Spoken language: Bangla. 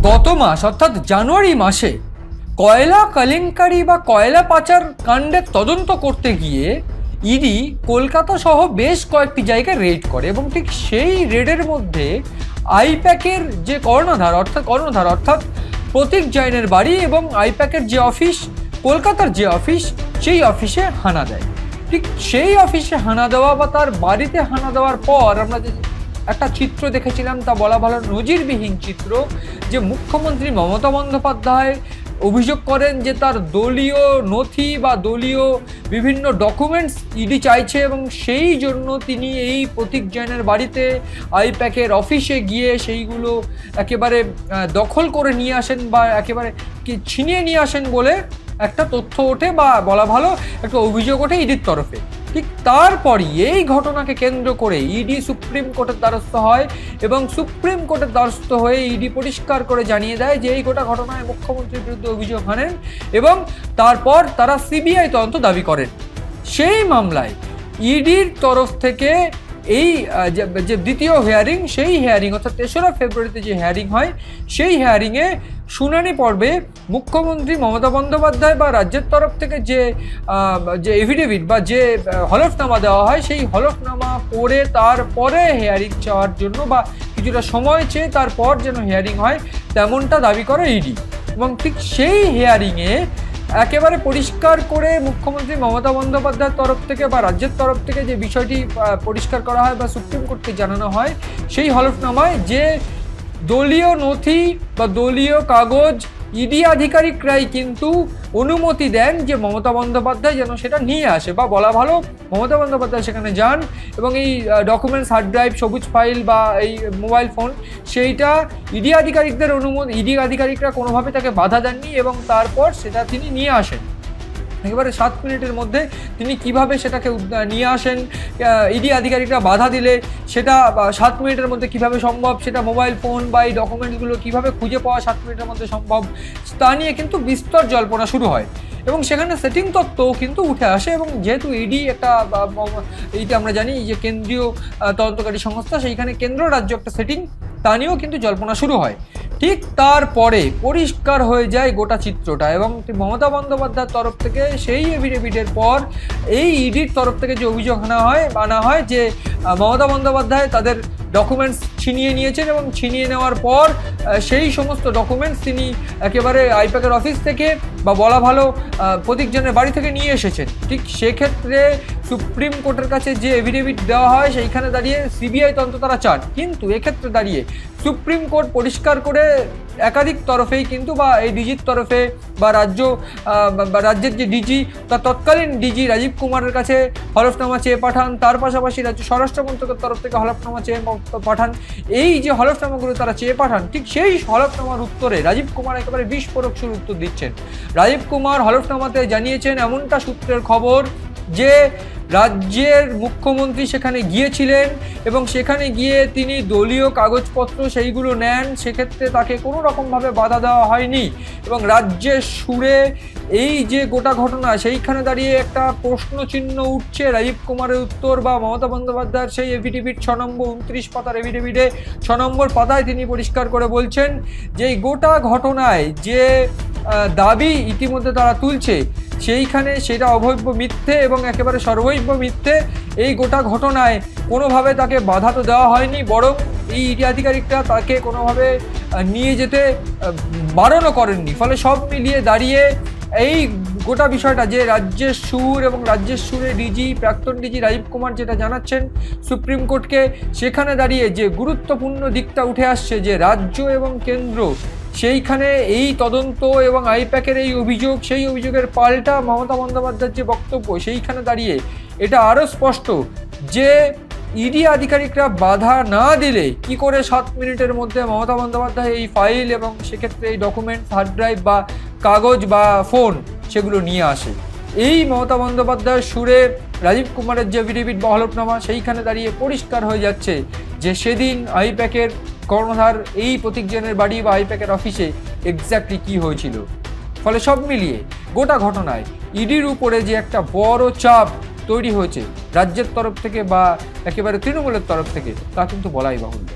গত মাস অর্থাৎ জানুয়ারি মাসে কয়লা কেলেঙ্কারি বা কয়লা পাচার কাণ্ডের তদন্ত করতে গিয়ে ইডি কলকাতা সহ বেশ কয়েকটি জায়গায় রেড করে এবং ঠিক সেই রেডের মধ্যে আইপ্যাকের যে কর্ণধার অর্থাৎ প্রতীক জৈনের বাড়ি এবং আইপ্যাকের যে অফিস, কলকাতার যে অফিস, সেই অফিসে হানা দেয়। ঠিক সেই অফিসে হানা দেওয়া বা তার বাড়িতে হানা দেওয়ার পর আমরা যে একটা চিত্র দেখেছিলাম তা বলা ভালো নজিরবিহীন চিত্র, যে মুখ্যমন্ত্রী মমতা বন্দ্যোপাধ্যায় অভিযোগ করেন যে তার দলীয় নথি বা দলীয় বিভিন্ন ডকুমেন্টস ইডি চাইছে এবং সেই জন্য তিনি এই প্রতীক জৈনের বাড়িতে আইপ্যাকের অফিসে গিয়ে সেইগুলো একেবারে দখল করে নিয়ে আসেন বা একেবারে ছিনিয়ে নিয়ে আসেন বলে একটা তথ্য ওঠে বা বলা ভালো একটা অভিযোগ ওঠে ইডির তরফে। ঠিক তারপরই এই ঘটনাকে কেন্দ্র করে ইডি সুপ্রিম কোর্টের দ্বারস্থ হয় এবং সুপ্রিম কোর্টের দ্বারস্থ হয়ে ইডি পরিষ্কার করে জানিয়ে দেয় যে এই গোটা ঘটনায় মুখ্যমন্ত্রীর বিরুদ্ধে অভিযোগ আনেন এবং তারপর তারা সিবিআই তদন্ত দাবি করেন। সেই মামলায় ইডির তরফ থেকে এই যে দ্বিতীয় হিয়ারিং, সেই হিয়ারিং অর্থাৎ 3রা ফেব্রুয়ারিতে যে হিয়ারিং হয়, সেই হিয়ারিংয়ে শুনানি পর্বে মুখ্যমন্ত্রী মমতা বন্দ্যোপাধ্যায় বা রাজ্যের তরফ থেকে যে এফিডেভিট বা যে হলফনামা দেওয়া হয়, সেই হলফনামা পড়ে তারপরে হিয়ারিং চাওয়ার জন্য বা কিছুটা সময় চেয়ে তারপর যেন হিয়ারিং হয় তেমনটা দাবি করে ইডি। এবং ঠিক সেই হিয়ারিংয়ে একেবারে পরিষ্কার করে মুখ্যমন্ত্রী মমতা বন্দ্যোপাধ্যায়ের তরফ থেকে বা রাজ্যের তরফ থেকে যে বিষয়টি পরিষ্কার করা হয় বা সুপ্রিম কোর্টকে জানানো হয়, সেই হলফনামায় যে দলীয় নথি বা দলীয় কাগজ ইডি আধিকারিকরাই কিন্তু অনুমতি দেন যে মমতা বন্দ্যোপাধ্যায় যেন সেটা নিয়ে আসে বা বলা ভালো মমতা বন্দ্যোপাধ্যায় সেখানে যান এবং এই ডকুমেন্টস, হার্ড ড্রাইভ, সবুজ ফাইল বা এই মোবাইল ফোন, সেইটা ইডি আধিকারিকদের অনুমতি, ইডি আধিকারিকরা কোনোভাবে তাকে বাধা দেননি এবং তারপর সেটা তিনি নিয়ে আসেন। একেবারে 7 মিনিটের মধ্যে তিনি কিভাবে সেটাকে নিয়ে আসেন, ইডি আধিকারিকরা বাধা দিলে সেটা 7 মিনিটের মধ্যে কিভাবে সম্ভব, সেটা মোবাইল ফোন বা এই ডকুমেন্টসগুলো কিভাবে খুঁজে পাওয়া 7 মিনিটের মধ্যে সম্ভব, তা নিয়ে কিন্তু বিস্তর জল্পনা শুরু হয় এবং সেখানে সেটিং তত্ত্বও কিন্তু উঠে আসে। এবং যেহেতু ইডি একটা এইটা আমরা জানি যে কেন্দ্রীয় তদন্তকারী সংস্থা, সেইখানে কেন্দ্র রাজ্য একটা সেটিং, তা নিয়েও কিন্তু জল্পনা শুরু হয়। ঠিক তারপরে পরিষ্কার হয়ে যায় গোটা চিত্রটা এবং মমতা বন্দ্যোপাধ্যায়ের তরফ থেকে সেই এফিডেভিটের পর এই ইডির তরফ থেকে যে অভিযোগ আনা হয় যে মমতা বন্দ্যোপাধ্যায় তাদের ডকুমেন্টস ছিনিয়ে নিয়েছেন এবং ছিনিয়ে নেওয়ার পর সেই সমস্ত ডকুমেন্টস তিনি একেবারে আইপ্যাকের অফিস থেকে বা বলা ভালো প্রতীক জৈনের বাড়ি থেকে নিয়ে এসেছেন। ঠিক সেক্ষেত্রে সুপ্রিম কোর্টের কাছে যে এফিডেভিট দেওয়া হয়, সেইখানে দাঁড়িয়ে সিবিআই তদন্ত তারা চান, কিন্তু এক্ষেত্রে দাঁড়িয়ে সুপ্রিম কোর্ট পরিষ্কার করে একাধিক তরফেই কিন্তু বা এই ডিজির তরফে বা রাজ্যের যে ডিজি, তার তৎকালীন ডিজি রাজীব কুমারের কাছে হলফনামা চেয়ে পাঠান, তার পাশাপাশি রাজ্য স্বরাষ্ট্র মন্ত্রকের তরফ থেকে হলফনামা চেয়ে পাঠান। এই যে হলফনামাগুলো তারা চেয়ে পাঠান, ঠিক সেই হলফনামার উত্তরে রাজীব কুমার একেবারে বিস্ফোরক সুর উত্তর দিচ্ছেন। রাজীব কুমার হলফনামাতে জানিয়েছেন, এমনটা সূত্রের খবর, যে রাজ্যের মুখ্যমন্ত্রী সেখানে গিয়েছিলেন এবং সেখানে গিয়ে তিনি দলীয় কাগজপত্র সেইগুলো নেন, সেক্ষেত্রে তাকে কোনো রকমভাবে বাধা দেওয়া হয়নি এবং রাজ্যের সুরে এই যে গোটা ঘটনা, সেইখানে দাঁড়িয়ে একটা প্রশ্ন চিহ্ন উঠছে রাজীব কুমারের উত্তর বা মমতা বন্দ্যোপাধ্যায়ের সেই এফিডেভিট 6 নম্বর 29 পাতার এফিডেভিটে 6 নম্বর পাতায় তিনি পরিষ্কার করে বলছেন যে এই গোটা ঘটনায় যে দাবি ইতিমধ্যে তারা তুলছে, সেইখানে সেটা অভব্য মিথ্যে এবং একেবারে সর্বৈব মিথ্যে। এই গোটা ঘটনায় কোনোভাবে তাকে বাধা তো দেওয়া হয়নি, বরং এই ইডি আধিকারিকরা তাকে কোনোভাবে নিয়ে যেতে বারণও করেননি। ফলে সব মিলিয়ে দাঁড়িয়ে এই গোটা বিষয়টা যে রাজ্যের সুর এবং রাজ্যের সুরে ডিজি, প্রাক্তন ডিজি রাজীব কুমার যেটা জানাচ্ছেন সুপ্রিম কোর্টকে, সেখানে দাঁড়িয়ে যে গুরুত্বপূর্ণ দিকটা উঠে আসছে যে রাজ্য এবং কেন্দ্র সেইখানে এই তদন্ত এবং আইপ্যাকের এই অভিযোগ, সেই অভিযোগের পাল্টা মমতা বন্দ্যোপাধ্যায়ের যে বক্তব্য, সেইখানে দাঁড়িয়ে এটা আরও স্পষ্ট যে ইডি আধিকারিকরা বাধা না দিলে কি করে 7 মিনিটের মধ্যে মমতা বন্দ্যোপাধ্যায় এই ফাইল এবং সেক্ষেত্রে এই ডকুমেন্টস, হার্ড ড্রাইভ বা কাগজ বা ফোন সেগুলো নিয়ে আসে। এই মমতা বন্দ্যোপাধ্যায়ের সুরে রাজীব কুমারের যে এফিডেভিট বা হলফনামা, সেইখানে দাঁড়িয়ে পরিষ্কার হয়ে যাচ্ছে যে সেদিন আইপ্যাকের কর্ণধার এই প্রতীক জৈনের বাড়ি বা আইপ্যাকের অফিসে এক্স্যাক্টলি কী হয়েছিল। ফলে সব মিলিয়ে গোটা ঘটনায় ইডির উপরে যে একটা বড় চাপ তৈরি হয়েছে রাজ্যের তরফ থেকে বা একেবারে তৃণমূলের তরফ থেকে, তা কিন্তু বলাই বাহুল্য।